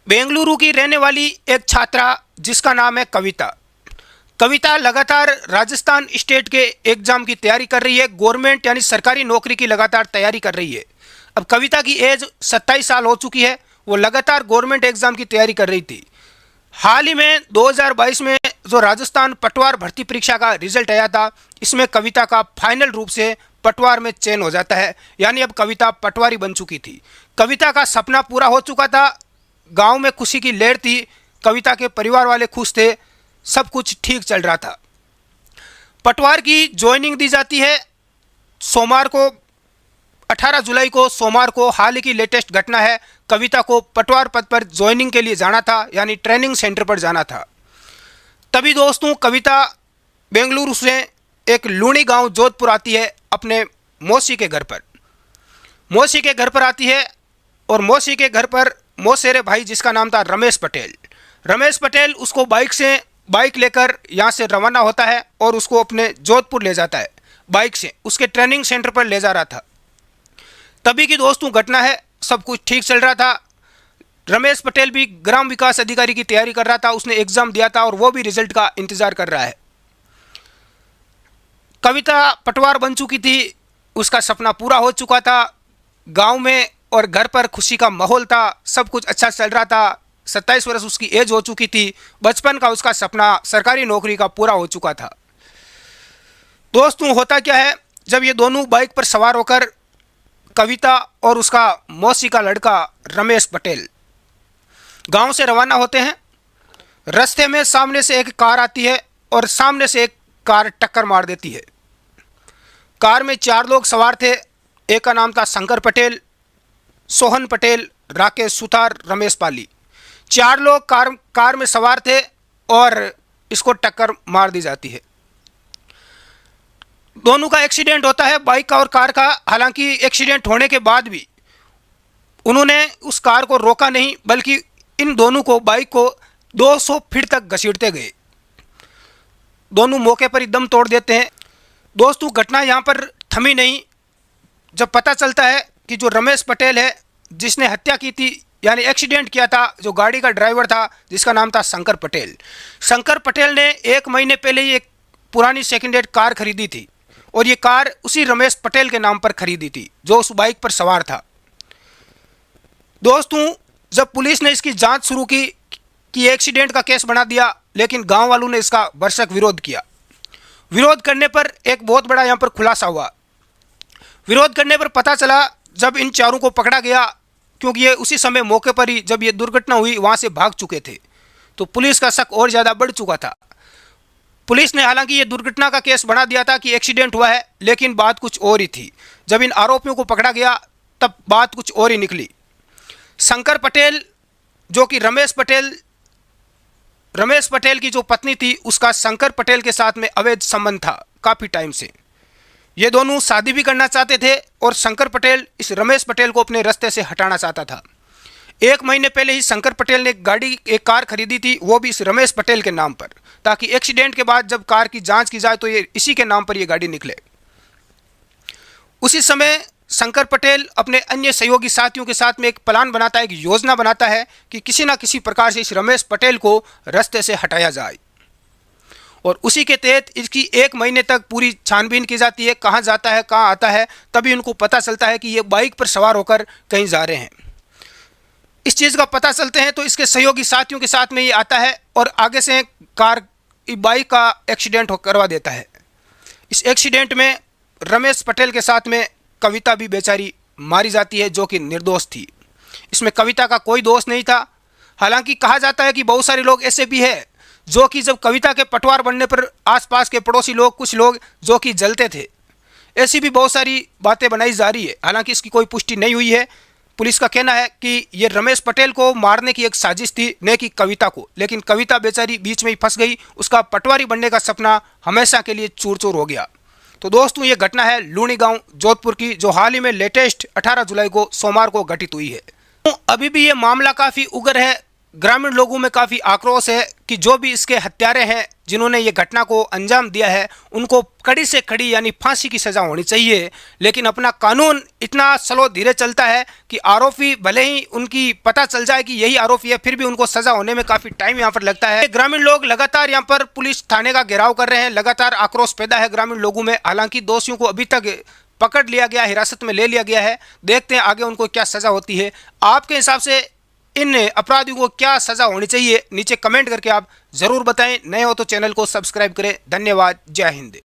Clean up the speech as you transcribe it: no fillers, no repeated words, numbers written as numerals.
बेंगलुरु की रहने वाली एक छात्रा जिसका नाम है कविता। कविता लगातार राजस्थान स्टेट के एग्जाम की तैयारी कर रही है। गवर्नमेंट यानी सरकारी नौकरी की लगातार तैयारी कर रही है। अब कविता की एज 27 साल हो चुकी है। वो लगातार गवर्नमेंट एग्जाम की तैयारी कर रही थी। हाल ही में 2022 में जो राजस्थान पटवार भर्ती परीक्षा का रिजल्ट आया था, इसमें कविता का फाइनल रूप से पटवार में चयन हो जाता है। यानी अब कविता पटवारी बन चुकी थी। कविता का सपना पूरा हो चुका था। गांव में खुशी की लहर थी। कविता के परिवार वाले खुश थे। सब कुछ ठीक चल रहा था। पटवार की ज्वाइनिंग दी जाती है सोमवार को, 18 जुलाई को सोमवार को। हाल ही की लेटेस्ट घटना है। कविता को पटवार पद पर ज्वाइनिंग के लिए जाना था, यानी ट्रेनिंग सेंटर पर जाना था। तभी दोस्तों कविता बेंगलुरु से एक लूणी गांव जोधपुर आती है अपने मौसी के घर पर। मौसी के घर पर आती है और मौसी के घर पर मौसेरे भाई जिसका नाम था रमेश पटेल उसको बाइक लेकर यहाँ से रवाना होता है और उसको अपने जोधपुर ले जाता है। बाइक से उसके ट्रेनिंग सेंटर पर ले जा रहा था। तभी की दोस्तों घटना है। सब कुछ ठीक चल रहा था। रमेश पटेल भी ग्राम विकास अधिकारी की तैयारी कर रहा था। उसने एग्जाम दिया था और वो भी रिजल्ट का इंतजार कर रहा है। कविता पटवार बन चुकी थी। उसका सपना पूरा हो चुका था। गांव में और घर पर खुशी का माहौल था। सब कुछ अच्छा चल रहा था। 27 वर्ष उसकी एज हो चुकी थी। बचपन का उसका सपना सरकारी नौकरी का पूरा हो चुका था। दोस्तों होता क्या है, जब ये दोनों बाइक पर सवार होकर कविता और उसका मौसी का लड़का रमेश पटेल गांव से रवाना होते हैं, रास्ते में सामने से एक कार आती है और सामने से एक कार टक्कर मार देती है। कार में 4 लोग सवार थे। एक का नाम था शंकर पटेल, सोहन पटेल, राकेश सुथार, रमेश पाली। 4 लोग कार में सवार थे और इसको टक्कर मार दी जाती है। दोनों का एक्सीडेंट होता है, बाइक का और कार का। हालांकि एक्सीडेंट होने के बाद भी उन्होंने उस कार को रोका नहीं, बल्कि इन दोनों को बाइक को 200 फीट तक घसीटते गए। दोनों मौके पर ही दम तोड़ देते हैं। दोस्तों घटना यहाँ पर थमी नहीं। जब पता चलता है कि जो रमेश पटेल है जिसने हत्या की थी, यानी एक्सीडेंट किया था, जो गाड़ी का ड्राइवर था जिसका नाम था शंकर पटेल ने 1 महीने पहले ही एक पुरानी सेकेंड हैंड कार खरीदी थी और ये कार उसी रमेश पटेल के नाम पर खरीदी थी जो उस बाइक पर सवार था। दोस्तों जब पुलिस ने इसकी जांच शुरू की कि एक्सीडेंट का केस बना दिया, लेकिन गांव वालों ने इसका भरसक विरोध किया। विरोध करने पर एक बहुत बड़ा यहाँ पर खुलासा हुआ। विरोध करने पर पता चला, जब इन 4 को पकड़ा गया, क्योंकि ये उसी समय मौके पर ही जब ये दुर्घटना हुई वहाँ से भाग चुके थे, तो पुलिस का शक और ज़्यादा बढ़ चुका था। पुलिस ने हालांकि ये दुर्घटना का केस बना दिया था कि एक्सीडेंट हुआ है, लेकिन बात कुछ और ही थी। जब इन आरोपियों को पकड़ा गया तब बात कुछ और ही निकली। शंकर पटेल जो कि रमेश पटेल की जो पत्नी थी, उसका शंकर पटेल के साथ में अवैध संबंध था काफ़ी टाइम से। ये दोनों शादी भी करना चाहते थे और शंकर पटेल इस रमेश पटेल को अपने रास्ते से हटाना चाहता था। 1 महीने पहले ही शंकर पटेल ने एक कार खरीदी थी, वो भी इस रमेश पटेल के नाम पर, ताकि एक्सीडेंट के बाद जब कार की जांच की जाए तो ये इसी के नाम पर ये गाड़ी निकले। उसी समय शंकर पटेल अपने अन्य सहयोगी साथियों के साथ में एक प्लान बनाता है, एक योजना बनाता है कि किसी ना किसी प्रकार से इस रमेश पटेल को रास्ते से हटाया जाए। और उसी के तहत इसकी 1 महीने तक पूरी छानबीन की जाती है, कहाँ जाता है, कहाँ आता है। तभी उनको पता चलता है कि ये बाइक पर सवार होकर कहीं जा रहे हैं। इस चीज़ का पता चलते हैं तो इसके सहयोगी साथियों के साथ में ये आता है और आगे से बाइक का एक्सीडेंट करवा देता है। इस एक्सीडेंट में रमेश पटेल के साथ में कविता भी बेचारी मारी जाती है, जो कि निर्दोष थी। इसमें कविता का कोई दोष नहीं था। हालांकि कहा जाता है कि बहुत सारे लोग ऐसे भी हैं जो कि जब कविता के पटवार बनने पर आसपास के पड़ोसी लोग, कुछ लोग जो कि जलते थे। ऐसी भी बहुत सारी बातें बनाई जा रही है। हालांकि इसकी कोई पुष्टि नहीं हुई है। पुलिस का कहना है कि ये रमेश पटेल को मारने की एक साजिश थी, न कि कविता को। लेकिन कविता बेचारी बीच में ही फंस गई। उसका पटवारी बनने का सपना हमेशा के लिए चूर चूर हो गया। तो दोस्तों ये घटना है लूणी गांव जोधपुर की, जो हाल ही में लेटेस्ट 18 जुलाई को सोमवार को घटित हुई है। तो अभी भी ये मामला काफ़ी उग्र है। ग्रामीण लोगों में काफ़ी आक्रोश है कि जो भी इसके हत्यारे हैं जिन्होंने ये घटना को अंजाम दिया है उनको कड़ी से कड़ी यानी फांसी की सज़ा होनी चाहिए। लेकिन अपना कानून इतना स्लो धीरे चलता है कि आरोपी भले ही उनकी पता चल जाए कि यही आरोपी है, फिर भी उनको सज़ा होने में काफ़ी टाइम यहाँ पर लगता है। ग्रामीण लोग लगातार यहाँ पर पुलिस थाने का घेराव कर रहे हैं, लगातार आक्रोश पैदा है ग्रामीण लोगों में। हालांकि दोषियों को अभी तक पकड़ लिया गया, हिरासत में ले लिया गया है। देखते हैं आगे उनको क्या सज़ा होती है। आपके हिसाब से इन अपराधियों को क्या सज़ा होनी चाहिए, नीचे कमेंट करके आप ज़रूर बताएं। नए हो तो चैनल को सब्सक्राइब करें। धन्यवाद। जय हिंद।